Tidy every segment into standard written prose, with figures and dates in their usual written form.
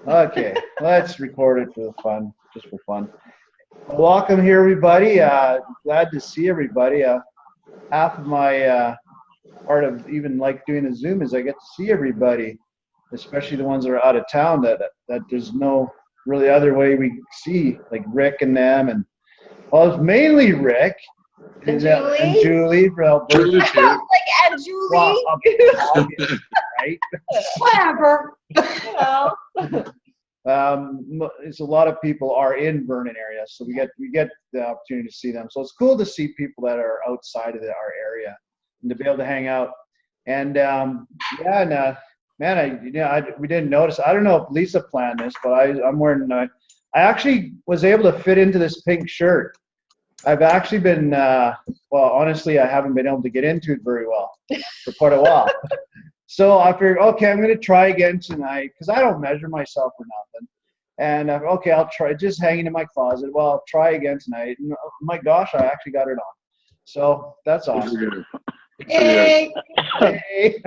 Okay, let's record it for the fun, just for fun. Welcome here, everybody. Glad to see everybody. Half of my part of even like doing the Zoom is I get to see everybody, especially the ones that are out of town that there's no really other way we see, like Rick and them, and well, it's mainly Rick And and Julie? Julie from Alberta. Like, and Julie? Well, obviously, right? Whatever. Well, It's a lot of people are in Vernon area, so we get the opportunity to see them. So it's cool to see people that are outside of our area and to be able to hang out. And yeah, and man, we didn't notice. I don't know if Lisa planned this, but I'm wearing. I actually was able to fit into this pink shirt. I've actually been, well, honestly, I haven't been able to get into it very well for quite a while. So I figured, okay, I'm going to try again tonight because I don't measure myself for nothing. And okay, I'll try, just hanging in my closet. Well, I'll try again tonight. And, oh my gosh, I actually got it on. So that's awesome. hey. Hey.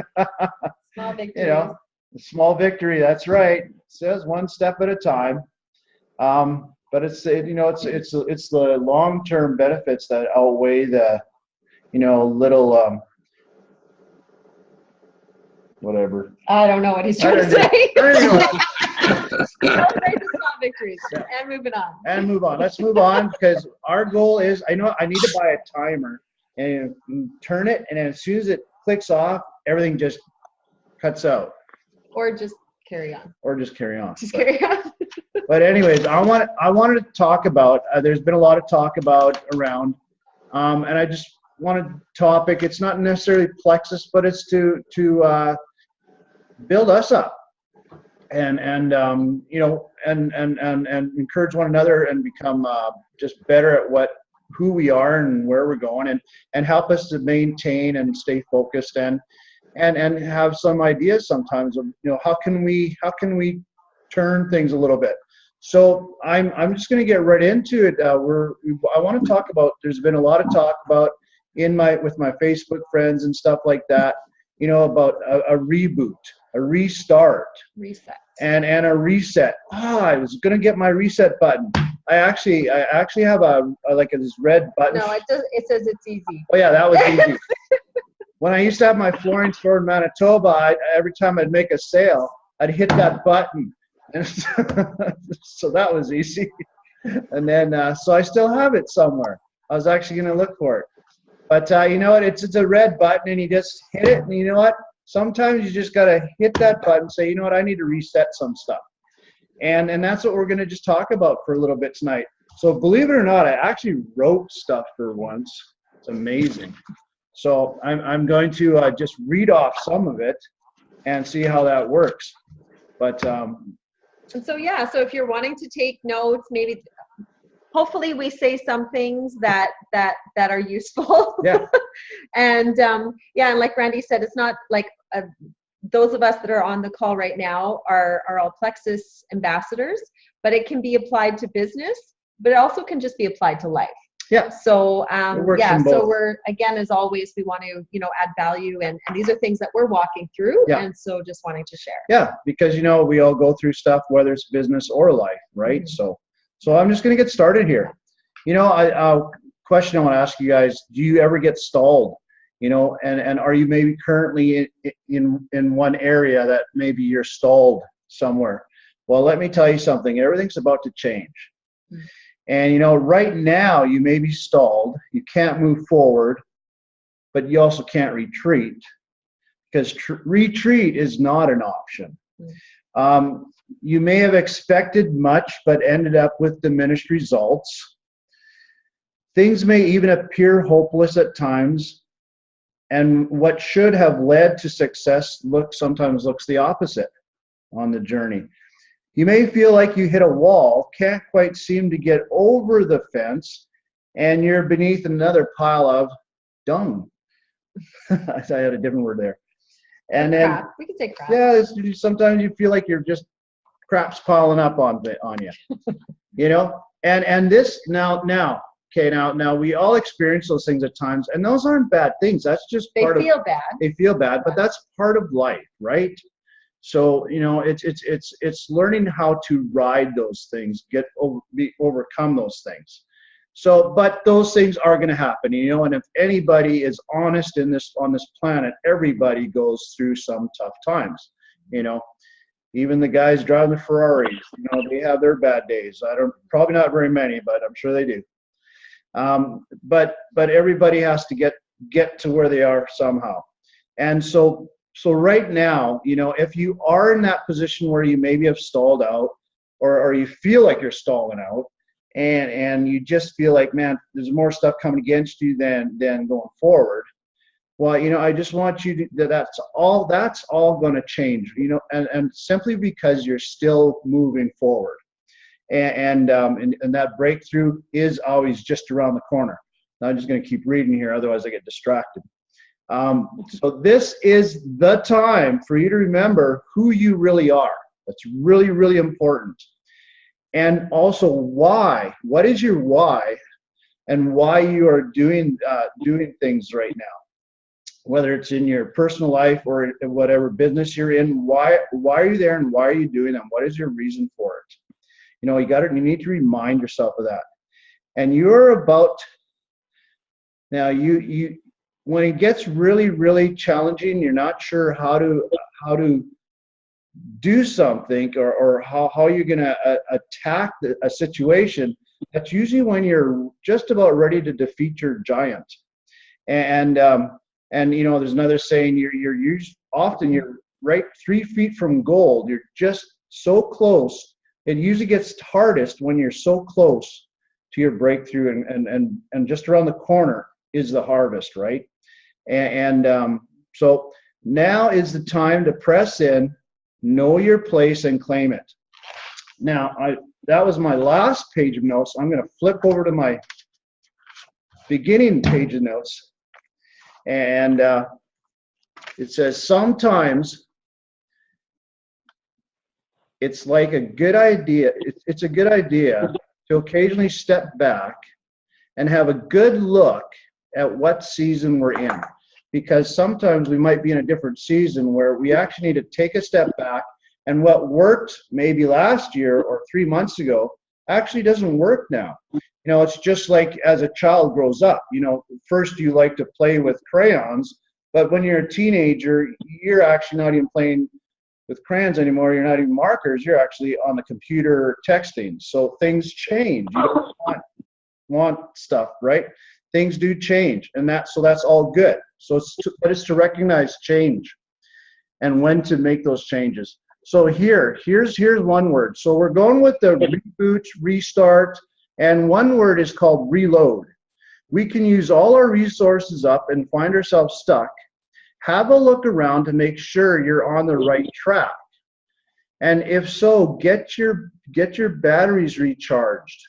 Small victory. You know, a small victory. That's right. It says one step at a time. But it's the long-term benefits that outweigh the little whatever. I don't know what he's trying to say. Celebrate the small victories and moving on. And move on. Let's move on because our goal is I need to buy a timer and turn it, and then as soon as it clicks off, everything just cuts out. Or just carry on. Carry on. But anyways, I wanted to talk about. There's been a lot of talk about around, and I just wanted a topic. It's not necessarily plexus, but it's to build us up, and encourage one another and become just better at who we are and where we're going, and help us to maintain and stay focused and have some ideas sometimes of how can we turn things a little bit. So I'm just going to get right into it. I want to talk about. There's been a lot of talk about with my Facebook friends and stuff like that. About a reboot, a restart, reset, and a reset. I was going to get my reset button. I actually have this red button. No, it does. It says it's easy. Oh yeah, that was easy. When I used to have my flooring store in Manitoba, every time I'd make a sale, I'd hit that button. And so that was easy. And then, so I still have it somewhere. I was actually going to look for it. But you know what? It's a red button, and you just hit it. And you know what? Sometimes you just got to hit that button and say, you know what? I need to reset some stuff. And that's what we're going to just talk about for a little bit tonight. So believe it or not, I actually wrote stuff for once. It's amazing. So I'm going to just read off some of it and see how that works. But and so yeah, so if you're wanting to take notes, maybe hopefully we say some things that are useful. Yeah. And and like Randy said, it's not like those of us that are on the call right now are all Plexus ambassadors, but it can be applied to business, but it also can just be applied to life. Yeah. So so we're, again, as always, we want to add value, and these are things that we're walking through. Yeah. And so just wanting to share. Yeah, because we all go through stuff, whether it's business or life, right? Mm-hmm. So I'm just going to get started here. Question I want to ask you guys: do you ever get stalled? And are you maybe currently in one area that maybe you're stalled somewhere? Well, let me tell you something. Everything's about to change. Mm-hmm. And right now you may be stalled. You can't move forward, but you also can't retreat, because retreat is not an option. Mm-hmm. You may have expected much, but ended up with diminished results. Things may even appear hopeless at times, and what should have led to success sometimes looks the opposite on the journey. You may feel like you hit a wall, can't quite seem to get over the fence, and you're beneath another pile of dung. I had a different word there. And then crap. We can say crap. Yeah, sometimes you feel like you're just crap's piling up on you. And this now we all experience those things at times, and those aren't bad things. That's just they feel bad, but that's part of life, right? So, you know, it's learning how to ride those things, overcome those things. So, but those things are going to happen, you know, and if anybody is honest on this planet, everybody goes through some tough times, you know. Even the guys driving the Ferraris, you know, they have their bad days. Probably not very many, but I'm sure they do. But everybody has to get to where they are somehow. And so right now, you know, if you are in that position where you maybe have stalled out, or you feel like you're stalling out, and you just feel like, man, there's more stuff coming against you than going forward. Well, you know, I just want you to, that's all going to change, you know, and simply because you're still moving forward. And that breakthrough is always just around the corner. Now, I'm just going to keep reading here, otherwise I get distracted. So this is the time for you to remember who you really are. That's really, really important. And also why. What is your why, and why you are doing things right now? Whether it's in your personal life or whatever business you're in, why are you there, and why are you doing them? What is your reason for it? You know, you need to remind yourself of that. And you're about, now you when it gets really, really challenging, you're not sure how to do something, or how you're going to attack a situation. That's usually when you're just about ready to defeat your giant. And you know, there's another saying, you're often right 3 feet from gold. You're just so close. It usually gets hardest when you're so close to your breakthrough, and just around the corner is the harvest, right? So now is the time to press in, know your place, and claim it. Now, that was my last page of notes. I'm going to flip over to my beginning page of notes, and it says, sometimes it's like a good idea. It's a good idea to occasionally step back and have a good look at what season we're in, because sometimes we might be in a different season where we actually need to take a step back, and what worked maybe last year or 3 months ago actually doesn't work now. You know, it's just like as a child grows up, you know, first you like to play with crayons, but when you're a teenager, you're actually not even playing with crayons anymore. You're not even markers. You're actually on the computer texting. So things change. You don't want stuff, right? Things do change, and that's all good. So it's to recognize change and when to make those changes. So here's one word. So we're going with the reboot, restart, and one word is called reload. We can use all our resources up and find ourselves stuck. Have a look around to make sure you're on the right track. And if so, get your batteries recharged.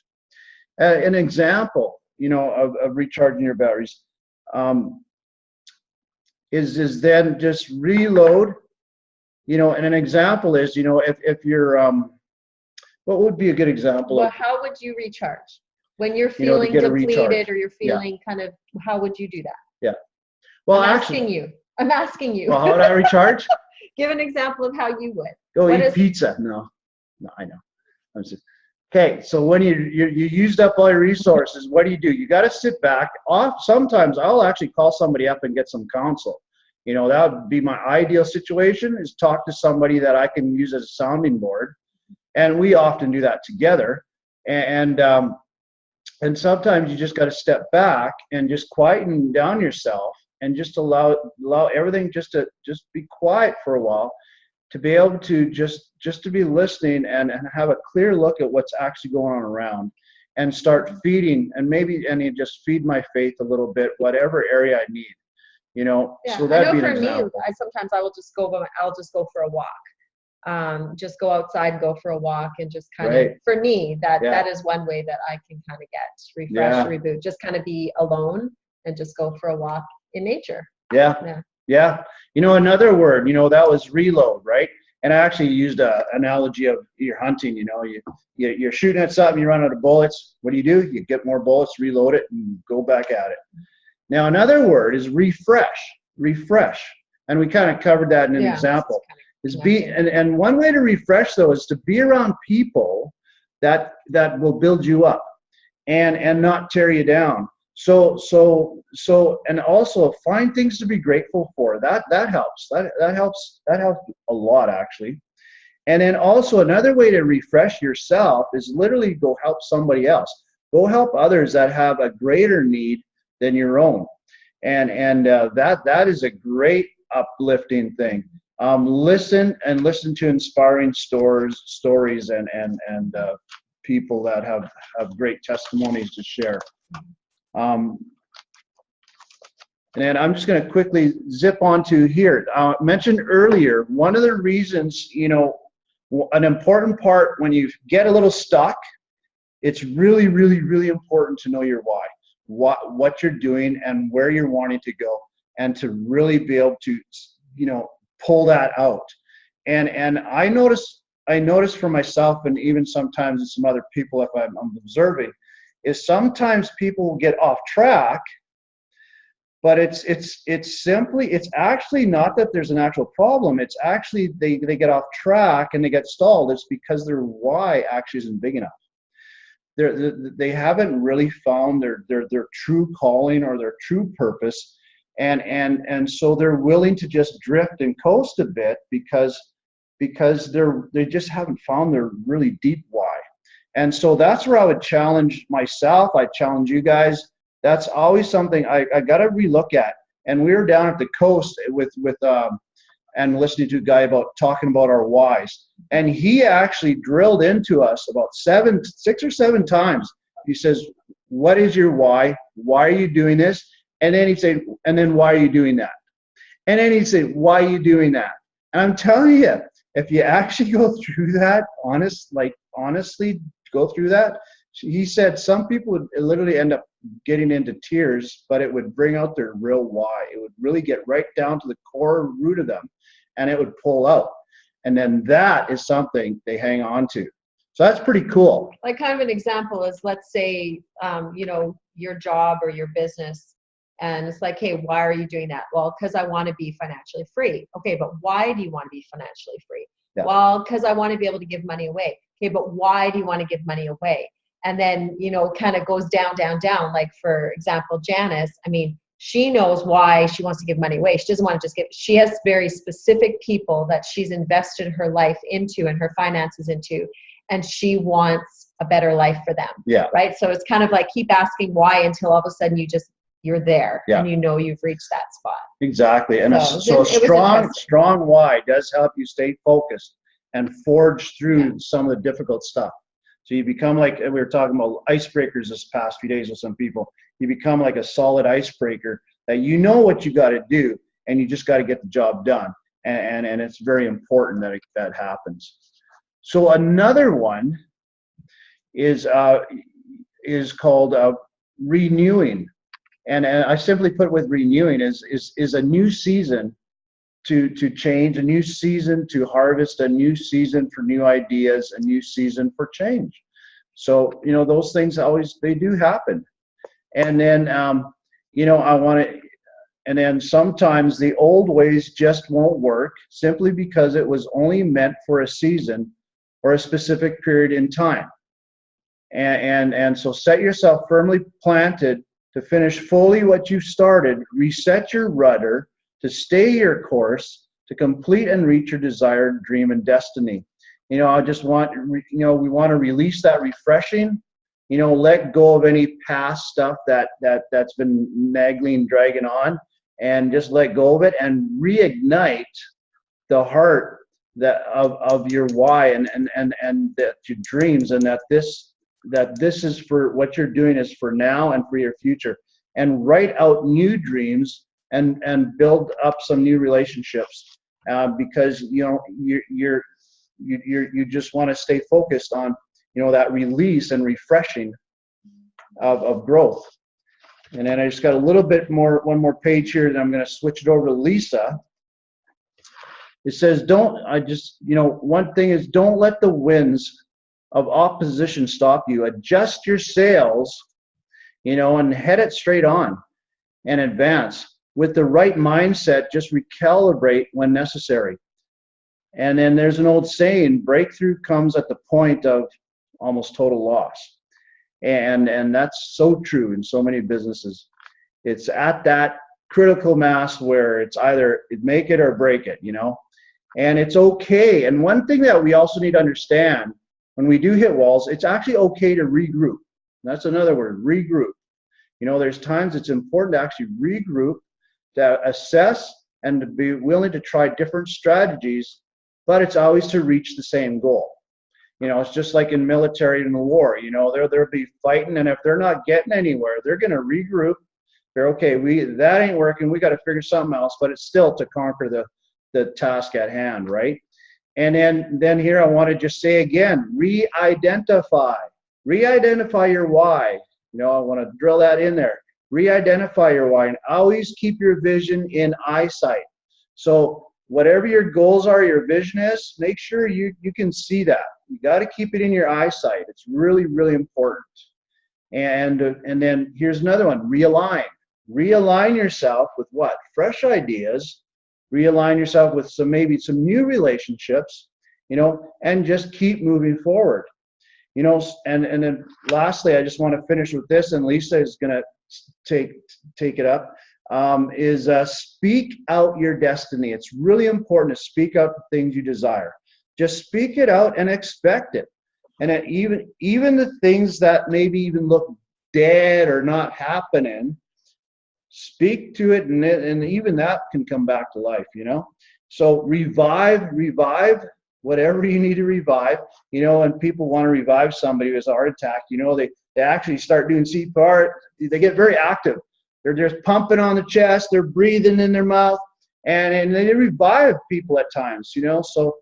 An example, you know, of recharging your batteries is then just reload. You know, and an example is, you know, if you're what would be a good example? Well, how would you recharge when you're feeling depleted, or you're feeling kind of? How would you do that? Yeah. Well, I'm asking you. Well, how would I recharge? Give an example of how you would. Go eat pizza. No, I know. I'm just okay. So when you used up all your resources, what do? You got to sit back. Sometimes I'll actually call somebody up and get some counsel. You know, that would be my ideal situation, is talk to somebody that I can use as a sounding board. And we often do that together. And sometimes you just got to step back and just quieten down yourself, and just allow everything just to be quiet for a while, to be able to just to be listening and have a clear look at what's actually going on around, and start feeding, and you just feed my faith a little bit, whatever area I need. You know, yeah, so that'd I know be an for example. me, I'll just go for a walk. Just go outside, go for a walk, and just kind of, for me, that is one way that I can kind of get refreshed, reboot, just kind of be alone and just go for a walk in nature. Yeah. You know, another word, you know, that was reload, right? And I actually used an analogy of you're hunting. You know, you're shooting at something, you run out of bullets. What do? You get more bullets, reload it, and go back at it. Now, another word is refresh. And we kind of covered that in an example. is and one way to refresh though is to be around people that will build you up and not tear you down. So and also find things to be grateful for. That helps. That helps a lot actually. And then also another way to refresh yourself is literally go help somebody else. Go help others that have a greater need than your own. And that is a great uplifting thing. Listen to inspiring stories and people that have great testimonies to share. And then I'm just going to quickly zip onto here. Mentioned earlier, one of the reasons, an important part when you get a little stuck, it's really, really, really important to know your why, what you're doing and where you're wanting to go, and to really be able to, pull that out. And I notice for myself, and even sometimes in some other people, if I'm observing, is sometimes people will get off track. But it's actually not that there's an actual problem. It's actually they get off track and they get stalled. It's because their why actually isn't big enough. They haven't really found their true calling or their true purpose, and so they're willing to just drift and coast a bit because they just haven't found their really deep why. And so that's where I would challenge myself. I challenge you guys. That's always something I got to relook at. And we were down at the coast and listening to a guy talking about our whys. And he actually drilled into us about 6 or 7 times. He says, what is your why? Why are you doing this? And then he'd say, and then why are you doing that? And then he'd say, why are you doing that? And I'm telling you, if you actually go through that, honestly go through that, he said some people would literally end up getting into tears, but it would bring out their real why. It would really get right down to the core root of them, and it would pull out. And then that is something they hang on to. So that's pretty cool. Like kind of an example is, let's say, your job or your business, and it's like, hey, why are you doing that? Well, because I want to be financially free. Okay, but why do you want to be financially free? Yeah. Well, because I want to be able to give money away. Okay, but why do you want to give money away? And then, kind of goes down. Like, for example, Janice, she knows why she wants to give money away. She doesn't want to just give. She has very specific people that she's invested her life into and her finances into, and she wants a better life for them. Yeah. Right. So it's kind of like keep asking why until all of a sudden you're there. Yeah. And you've reached that spot. Exactly. And so strong why does help you stay focused and forge through some of the difficult stuff. So you become like, we were talking about icebreakers this past few days with some people. You become like a solid icebreaker that you know what you got to do, and you just got to get the job done. And it's very important that that happens. So another one is called renewing. And I simply put with renewing is a new season to change, a new season to harvest, a new season for new ideas, a new season for change. So, those things they do happen. And then, and then sometimes the old ways just won't work simply because it was only meant for a season or a specific period in time. And so set yourself firmly planted to finish fully what you started, reset your rudder, to stay your course, to complete and reach your desired dream and destiny. I just want, we want to release that refreshing, let go of any past stuff that's been nagging, dragging on, and just let go of it and reignite the heart of your why and that your dreams, and that this is for what you're doing is for now and for your future, and write out new dreams and build up some new relationships, because you just want to stay focused on that release and refreshing of growth. And then I just got a little bit more, one more page here, and I'm going to switch it over to Lisa. It says, one thing is, don't let the winds of opposition stop you. Adjust your sails, and head it straight on and advance. With the right mindset, just recalibrate when necessary. And then there's an old saying, breakthrough comes at the point of almost total loss. And that's so true in so many businesses. It's at that critical mass where it's either make it or break it, you know, and it's okay. And one thing that we also need to understand, when we do hit walls, it's actually okay to regroup. That's another word, regroup. You know, there's times it's important to actually regroup, to assess, and to be willing to try different strategies, but it's always to reach the same goal. You know, it's just like in military and the war, you know, they'll be fighting, and if they're not getting anywhere, they're going to regroup. They're okay, that ain't working, we got to figure something else, but it's still to conquer the task at hand, right? And then here I want to just say again, re-identify your why. You know, I want to drill that in there. Re-identify your why, and always keep your vision in eyesight. So whatever your goals are, your vision is, make sure you can see that. You got to keep it in your eyesight. It's really, really important. And then here's another one, realign. Realign yourself with what? Fresh ideas. Realign yourself with maybe some new relationships, you know, and just keep moving forward. You know, and then lastly, I just want to finish with this, and Lisa is going to take it up, is speak out your destiny. It's really important to speak out the things you desire. Just speak it out and expect it. And even the things that maybe even look dead or not happening, speak to it, and even that can come back to life, you know. So revive whatever you need to revive, you know. And people want to revive somebody who has a heart attack, you know, they actually start doing CPR. They get very active. They're just pumping on the chest, they're breathing in their mouth, and they revive people at times, you know. So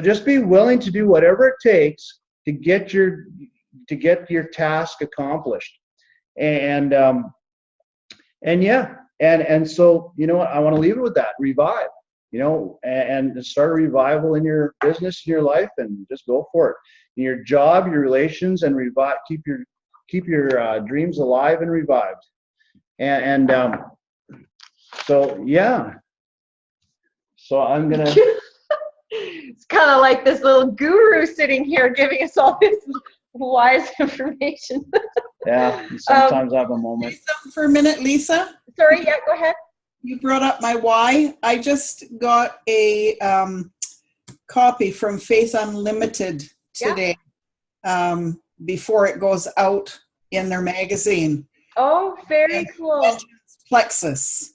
just be willing to do whatever it takes to get your task accomplished. And so, you know what, I want to leave it with that. Revive, you know, and start a revival in your business, in your life, and just go for it. In your job, your relations, and revive. Keep your dreams alive and revived. So yeah. So I'm gonna. It's kind of like this little guru sitting here giving us all this wise information. Yeah, sometimes I have a moment. Lisa, for a minute, Lisa. Sorry, yeah, go ahead. You brought up my why. I just got a copy from Faith Unlimited today, before it goes out in their magazine. Oh, very cool. Plexus.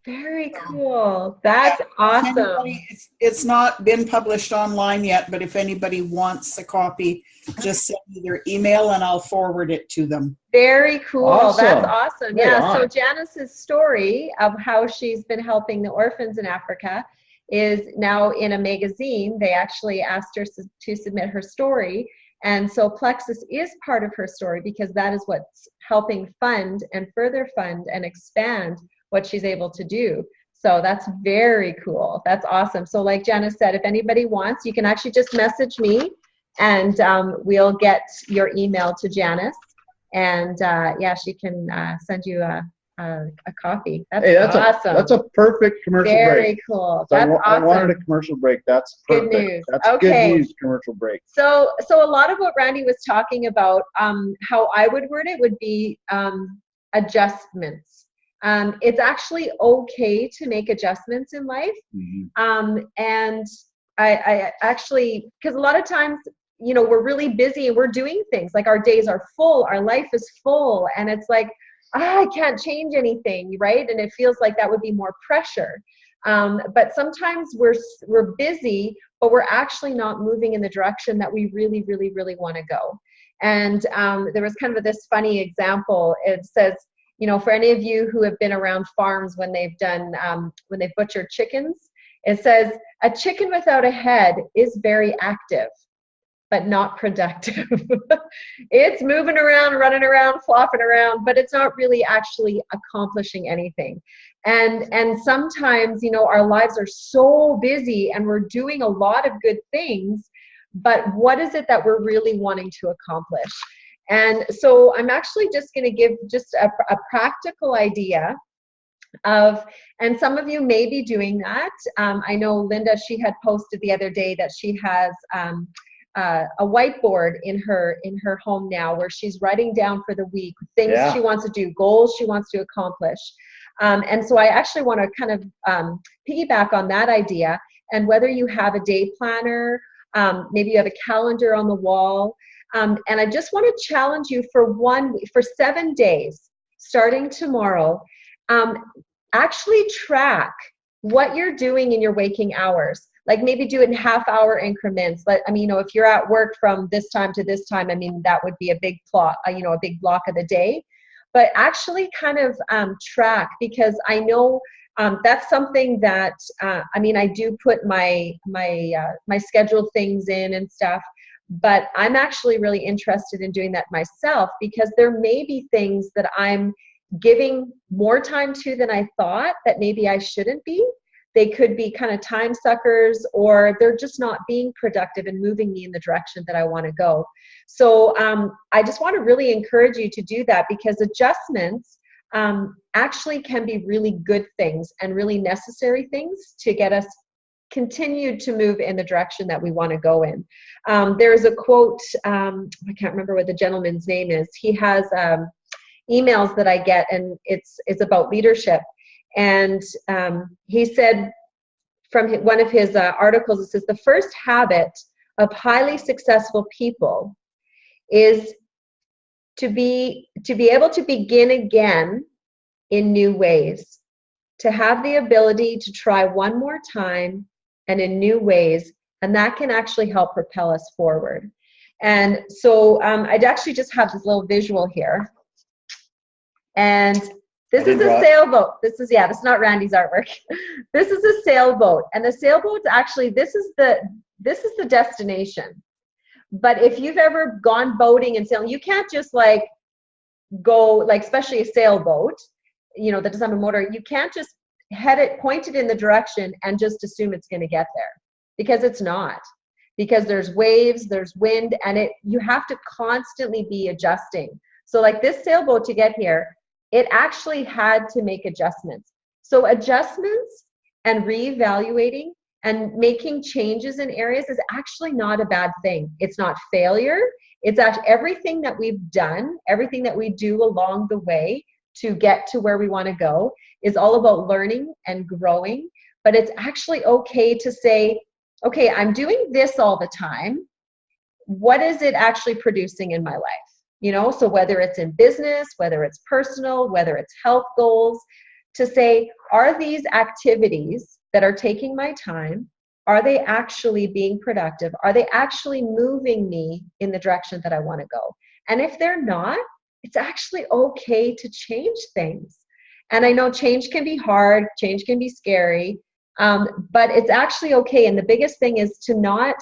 Very cool. That's awesome. It's not been published online yet, but if anybody wants a copy, just send me their email and I'll forward it to them. Very cool. Awesome. That's awesome. Right yeah. on. So Janice's story of how she's been helping the orphans in Africa is now in a magazine. They actually asked her to submit her story. And so Plexus is part of her story because that is what's helping fund and further fund and expand what she's able to do. So that's very cool. That's awesome. So like Janice said, if anybody wants, you can actually just message me and we'll get your email to Janice. And yeah, she can send you a copy. That's awesome. That's a perfect commercial break. Very cool. That's awesome. I wanted a commercial break. That's perfect. Good news. That's Okay. Good news. Commercial break. So a lot of what Randy was talking about, how I would word it would be adjustments. It's actually okay to make adjustments in life. Mm-hmm. And I actually, because a lot of times, you know, we're really busy and we're doing things like our days are full, our life is full, and it's like, I can't change anything, right? And it feels like that would be more pressure. But sometimes we're busy, but we're actually not moving in the direction that we really, really, really want to go. And there was kind of this funny example. It says, you know, for any of you who have been around farms when they've done, when they've butchered chickens, it says, a chicken without a head is very active, but not productive. It's moving around, running around, flopping around, but it's not really actually accomplishing anything. And sometimes, you know, our lives are so busy and we're doing a lot of good things, but what is it that we're really wanting to accomplish? And so I'm actually just going to give just a practical idea And some of you may be doing that. I know Linda, she had posted the other day that she has a whiteboard in her home now where she's writing down for the week things she wants to do, goals she wants to accomplish. And so I actually want to kind of piggyback on that idea. And whether you have a day planner, maybe you have a calendar on the wall, and I just want to challenge you for 7 days, starting tomorrow, actually track what you're doing in your waking hours. Like maybe do it in half-hour increments. I mean, if you're at work from this time to this time, I mean, that would be a big plot, a big block of the day. But actually kind of track, because I know that's something that, I mean, I do put my scheduled things in and stuff, but I'm actually really interested in doing that myself, because there may be things that I'm giving more time to than I thought that maybe I shouldn't be. They could be kind of time suckers, or they're just not being productive and moving me in the direction that I want to go. So I just want to really encourage you to do that, because adjustments actually can be really good things and really necessary things to get us continued to move in the direction that we want to go in. There's a quote, I can't remember what the gentleman's name is. He has emails that I get, and it's about leadership. And he said, from one of his articles, it says, the first habit of highly successful people is to be able to begin again in new ways, to have the ability to try one more time and in new ways, and that can actually help propel us forward. And so I'd actually just have this little visual here. And this is a sailboat. This is not Randy's artwork. This is a sailboat, and the sailboat's actually, this is the destination. But if you've ever gone boating and sailing, you can't just like go, like especially a sailboat, that doesn't have a motor. You can't just point it in the direction and just assume it's going to get there, because it's not. Because there's waves, there's wind, and you have to constantly be adjusting. So like this sailboat, to get here, it actually had to make adjustments. So adjustments and reevaluating and making changes in areas is actually not a bad thing. It's not failure. It's actually everything that we've done, everything that we do along the way to get to where we want to go is all about learning and growing. But it's actually okay to say, okay, I'm doing this all the time. What is it actually producing in my life? So whether it's in business, whether it's personal, whether it's health goals, to say, are these activities that are taking my time, are they actually being productive? Are they actually moving me in the direction that I want to go? And if they're not, it's actually okay to change things. And I know change can be hard, change can be scary, but it's actually okay. And the biggest thing is to not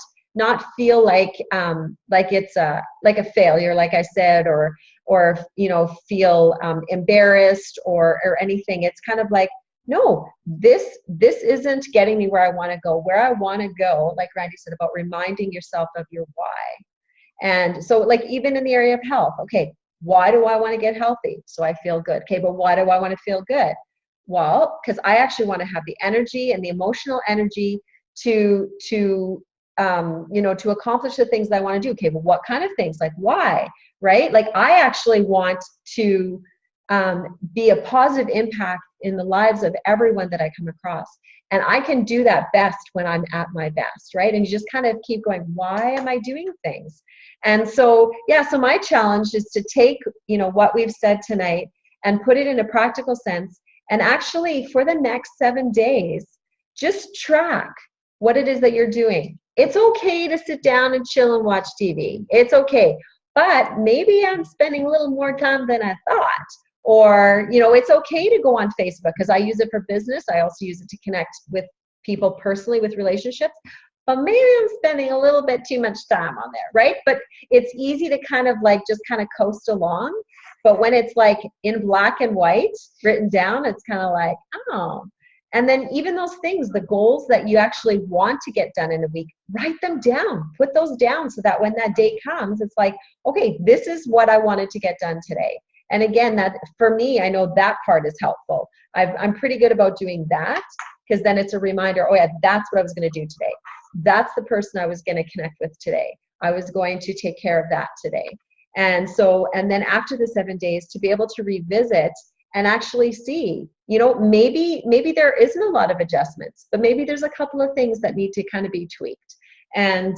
feel like it's like a failure, like I said, or feel embarrassed or anything. It's kind of like, no, this isn't getting me where I want to go. Where I want to go, like Randy said, about reminding yourself of your why. And so like even in the area of health, okay, why do I want to get healthy? So I feel good. Okay, but why do I want to feel good? Well, because I actually want to have the energy and the emotional energy to accomplish the things that I want to do. Okay, well, what kind of things? Like why, right? Like I actually want to be a positive impact in the lives of everyone that I come across. And I can do that best when I'm at my best, right? And you just kind of keep going, why am I doing things? And so, so my challenge is to take, what we've said tonight and put it in a practical sense. And actually for the next 7 days, just track what it is that you're doing. It's okay to sit down and chill and watch TV. It's okay. But maybe I'm spending a little more time than I thought. Or, it's okay to go on Facebook, because I use it for business. I also use it to connect with people personally with relationships. But maybe I'm spending a little bit too much time on there, right? But it's easy to kind of like just kind of coast along. But when it's like in black and white written down, it's kind of like, oh. And then even those things, the goals that you actually want to get done in a week, write them down, put those down so that when that day comes, it's like, okay, this is what I wanted to get done today. And again, that for me, I know that part is helpful. I'm pretty good about doing that, because then it's a reminder, oh yeah, that's what I was going to do today. That's the person I was going to connect with today. I was going to take care of that today. And so, and then after the 7 days, to be able to revisit and actually see, you know, maybe there isn't a lot of adjustments, but maybe there's a couple of things that need to kind of be tweaked. And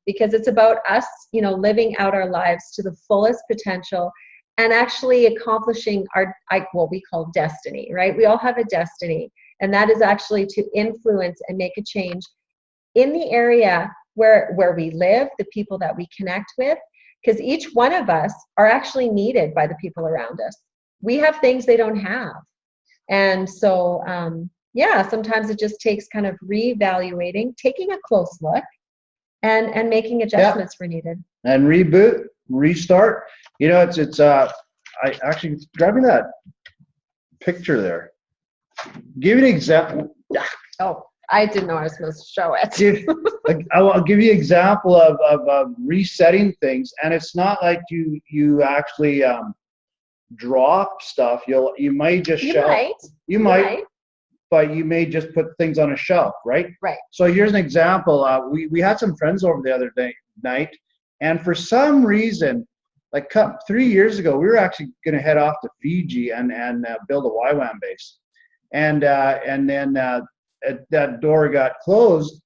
because it's about us, you know, living out our lives to the fullest potential and actually accomplishing our, what we call destiny, right? We all have a destiny, and that is actually to influence and make a change in the area where we live, the people that we connect with, because each one of us are actually needed by the people around us. We have things they don't have. And so, yeah, sometimes it just takes kind of reevaluating, taking a close look, and making adjustments where needed. And reboot, restart. You know, I actually, grab me that picture there. Give you an example. Oh, I didn't know I was supposed to show it. I'll give you an example of resetting things, and it's not like you actually drop stuff. You might just shelf. You might, but you may just put things on a shelf, right? Right. So here's an example. We had some friends over the other night, and for some reason, like 3 years ago, we were actually going to head off to Fiji and build a YWAM base, and then that door got closed.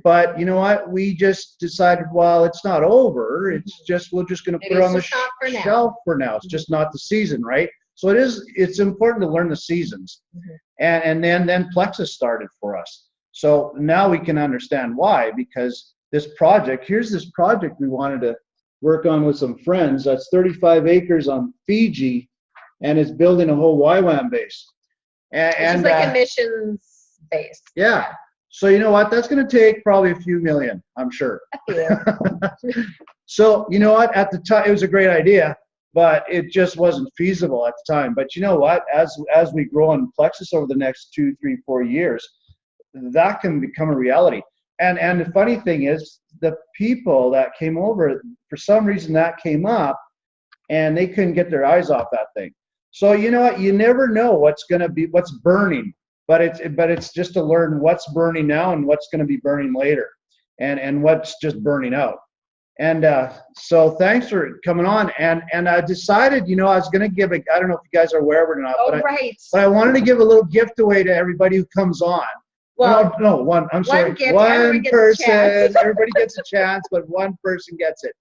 But you know what? We just decided, well, it's not over. It's just, we're just going to put it on the shelf for now. It's just not the season, right? So it's important to learn the seasons. And then Plexus started for us. So now we can understand why, because here's this project we wanted to work on with some friends. That's 35 acres on Fiji, and it's building a whole YWAM base. Which is like a missions base. Yeah. So you know what? That's going to take probably a few million, I'm sure. So you know what? At the time, it was a great idea, but it just wasn't feasible at the time. But you know what? As we grow in Plexus over the next 2, 3, 4 years, that can become a reality. And the funny thing is, the people that came over, for some reason that came up, and they couldn't get their eyes off that thing. So you know what? You never know what's burning. But it's just to learn what's burning now and what's going to be burning later, and what's just burning out. And so thanks for coming on. And I decided, you know, I was going to give I don't know if you guys are aware of it or not, but I wanted to give a little gift away to everybody who comes on. Well, no, one person. Everybody gets a chance, but one person gets it.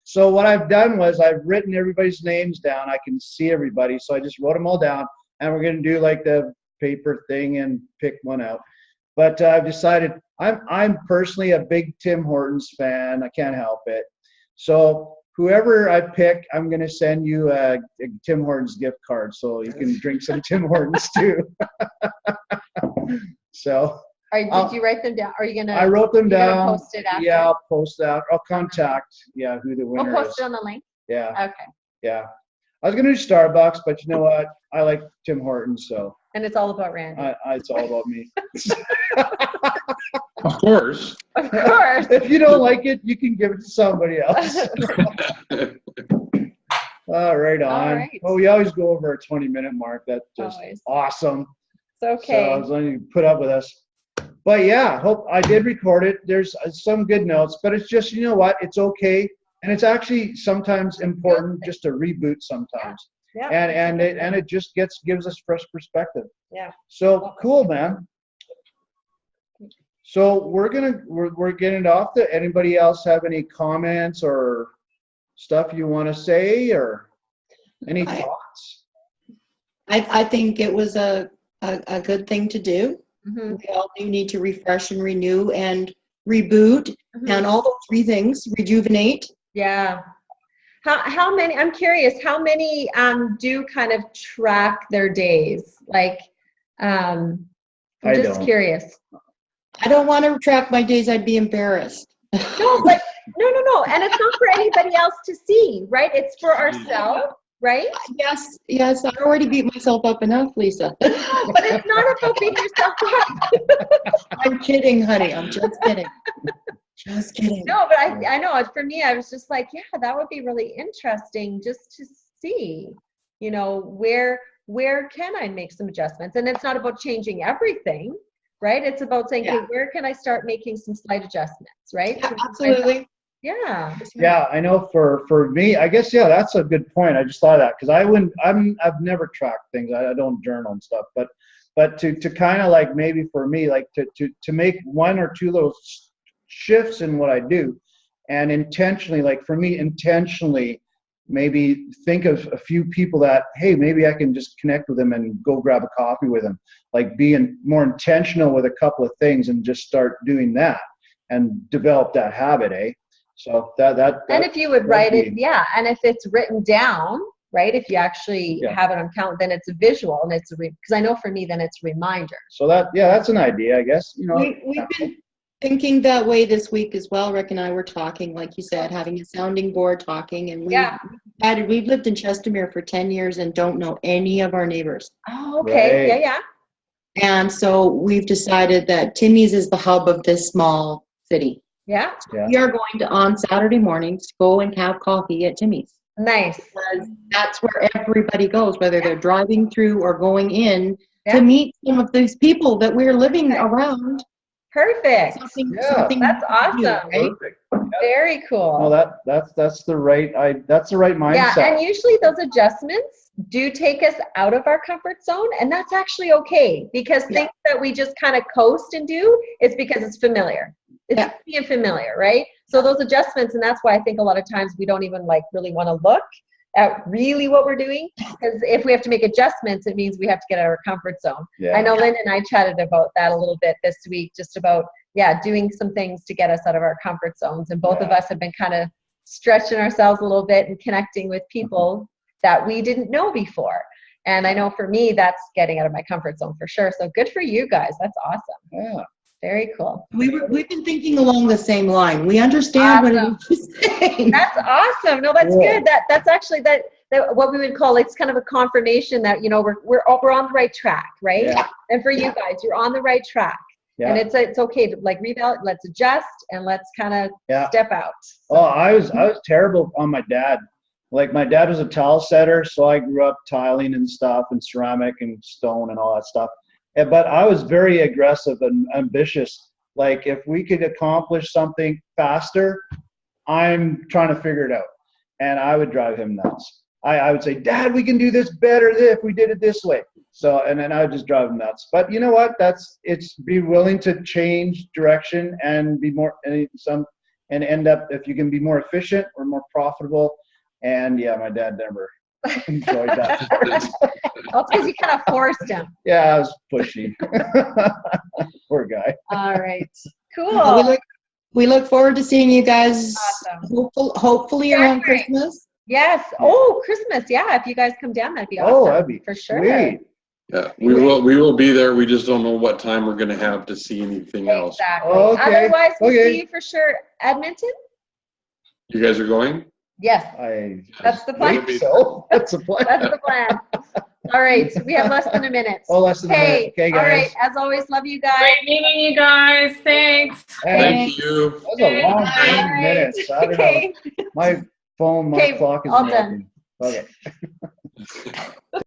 So what I've done was I've written everybody's names down. I can see everybody, so I just wrote them all down, and we're going to do like the paper thing and pick one out. But I've decided I'm personally a big Tim Hortons fan. I can't help it. So whoever I pick, I'm going to send you a Tim Hortons gift card so you can drink some Tim Hortons too. So. Did you write them down? Are you going to? I wrote them down. Post it after? Yeah, I'll post that. I'll contact who the winner is. We'll post it on the link. Yeah. Okay. Yeah. I was going to do Starbucks, but you know what? I like Tim Hortons, so. And it's all about Randy. It's all about me. Of course. Of course. If you don't like it, you can give it to somebody else. Right on. All right. Well, we always go over a 20-minute mark. That's just awesome. It's okay. So I was letting you put up with us. But yeah, hope I did record it. There's some good notes, but it's just, you know what? It's okay. And it's actually sometimes important just to reboot sometimes. Yeah. And it just gives us fresh perspective. Yeah. So cool, man. So we're getting it off. Anybody else have any comments or stuff you want to say, or any thoughts? I think it was a good thing to do. Mm-hmm. We all do need to refresh and renew and reboot, and all those 3 things, rejuvenate. Yeah. How many, I'm curious, how many do kind of track their days? Like, I'm just curious. I don't want to track my days. I'd be embarrassed. No, but no. And it's not for anybody else to see, right? It's for ourselves, right? Yes. I already beat myself up enough, Lisa. No, but it's not about beating yourself up. I'm kidding, honey. I'm just kidding. Just kidding. No, but I know, for me, I was just like, yeah, that would be really interesting just to see. you know, where can I make some adjustments? And it's not about changing everything, right? It's about saying, Yeah. hey, where can I start making some slight adjustments, right? Yeah, absolutely. Yeah. Yeah, I know for me, I guess, yeah, that's a good point. I just thought of that because I've never tracked things. I don't journal and stuff, but to kind of like maybe for me, like to make one or two of those shifts in what I do and intentionally, like for me, intentionally maybe think of a few people that, hey, maybe I can just connect with them and go grab a coffee with them, like being more intentional with a couple of things and just start doing that and develop that habit, eh? So that And if you would write it, yeah, and if it's written down, right, if you actually have it on count, then it's a visual and it's because I know for me, then it's a reminder. So that's an idea, I guess. You know, We've been thinking that way this week as well. Rick and I were talking, like you said, having a sounding board, talking, and we've lived in Chestermere for 10 years and don't know any of our neighbors. Oh, okay. Right. Yeah. And so we've decided that Timmy's is the hub of this small city. Yeah. We are going to, on Saturday mornings, go and have coffee at Timmy's. Nice. Because that's where everybody goes, whether they're driving through or going in to meet some of these people that we're living around. Perfect. Something That's awesome. right? perfect. Very cool. Well, that's the right mindset. Yeah, and usually those adjustments do take us out of our comfort zone, and that's actually okay because things that we just kind of coast and do is because it's familiar. It's being familiar, right? So those adjustments, and that's why I think a lot of times we don't even like really want to look at really what we're doing, because if we have to make adjustments, it means we have to get out of our comfort zone. Yeah. I know Linda and I chatted about that a little bit this week, just about doing some things to get us out of our comfort zones, and both of us have been kind of stretching ourselves a little bit and connecting with people that we didn't know before. And I know for me, that's getting out of my comfort zone for sure. So good for you guys. That's awesome. Yeah. Very cool. We've been thinking along the same line. We understand what it is you're saying. That's awesome. No, that's good. That's actually that what we would call, it's kind of a confirmation that, you know, we're on the right track, right? Yeah. And for you guys, you're on the right track. Yeah. And it's okay to like revalidate, let's adjust and let's kind of step out. So. Oh, I was terrible on my dad. Like my dad was a tile setter, so I grew up tiling and stuff and ceramic and stone and all that stuff. But I was very aggressive and ambitious. Like if we could accomplish something faster, I'm trying to figure it out. And I would drive him nuts. I would say, Dad, we can do this better if we did it this way. So, and then I would just drive him nuts. But you know what? It's be willing to change direction and be more and end up, if you can be more efficient or more profitable. And yeah, my dad never enjoyed that. Well, it's because you kind of forced him. Yeah, I was pushy. Poor guy. All right. Cool. We look forward to seeing you guys. Awesome. Hopefully around Christmas. Yes. Oh, Christmas. Yeah. If you guys come down, that'd be awesome. Oh, that'd be for sure. Sweet. Yeah, we will be there. We just don't know what time we're going to have to see anything else. Exactly. Okay. Otherwise, we'll see you for sure. Edmonton? You guys are going? Yes. That's the plan. So that's the plan. That's the plan. All right. We have less than a minute. Oh, less than a minute. Okay, guys. All right. As always, love you guys. Great meeting you guys. Thanks. Thank you. That was a long 10 minutes. I don't know. My phone, my clock is all done. broken. Okay.